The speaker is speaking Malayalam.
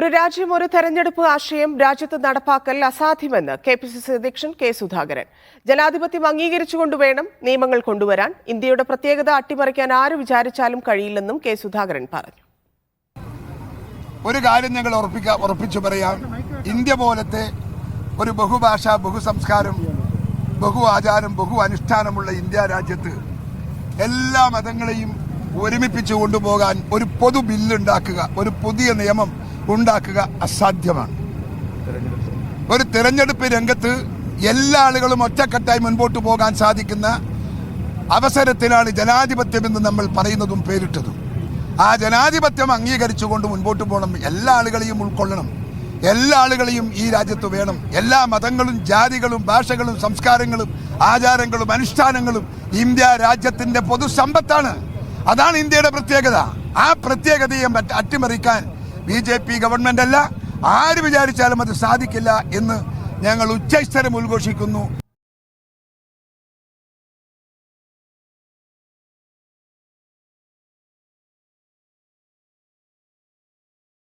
ഒരു രാജ്യം ഒരു തെരഞ്ഞെടുപ്പ് ആശയം രാജ്യത്ത് നടപ്പാക്കൽ അസാധ്യമെന്ന് കെപിസിസി അധ്യക്ഷൻ കെ സുധാകരൻ. ജനാധിപത്യം അംഗീകരിച്ചുകൊണ്ട് വേണം നിയമങ്ങൾ കൊണ്ടുവരാൻ. ഇന്ത്യയുടെ പ്രത്യേകത അട്ടിമറിക്കാൻ ആര് വിചാരിച്ചാലും കഴിയില്ലെന്നും കെ സുധാകരൻ പറഞ്ഞു. ഒരു കാര്യം ഞങ്ങൾ ഉറപ്പിച്ചു പറയാം. ഇന്ത്യ പോലത്തെ ഒരു ബഹുഭാഷ, ബഹുസംസ്കാരം, ബഹു ആചാരം, ബഹു അനുഷ്ഠാനമുള്ള ഇന്ത്യ രാജ്യത്ത് എല്ലാ മതങ്ങളെയും ഒരുമിപ്പിച്ചു കൊണ്ടുപോകാൻ ഒരു പൊതു ബില്ലുണ്ടാക്കുക, ഒരു പുതിയ നിയമം ഉണ്ടാക്കുക അസാധ്യമാണ്. ഒരു തെരഞ്ഞെടുപ്പ് രംഗത്ത് എല്ലാ ആളുകളും ഒറ്റക്കെട്ടായി മുൻപോട്ട് പോകാൻ സാധിക്കുന്ന അവസരത്തിലാണ് ജനാധിപത്യമെന്ന് നമ്മൾ പറയുന്നതും പേരിട്ടതും. ആ ജനാധിപത്യം അംഗീകരിച്ചുകൊണ്ട് മുൻപോട്ട് പോകണം. എല്ലാ ആളുകളെയും ഉൾക്കൊള്ളണം. എല്ലാ ആളുകളെയും ഈ രാജ്യത്ത് വേണം. എല്ലാ മതങ്ങളും ജാതികളും ഭാഷകളും സംസ്കാരങ്ങളും ആചാരങ്ങളും അനുഷ്ഠാനങ്ങളും ഇന്ത്യ രാജ്യത്തിന്റെ പൊതുസമ്പത്താണ്. അതാണ് ഇന്ത്യയുടെ പ്രത്യേകത. ആ പ്രത്യേകതയെ അട്ടിമറിക്കാൻ BJP ഗവൺമെന്റ് അല്ല, ആര് വിചാരിച്ചാലും അത് സാധിക്കില്ല എന്ന് ഞങ്ങൾ ഉച്ചസ്ഥരം ഉദ്ഘോഷിക്കുന്നു.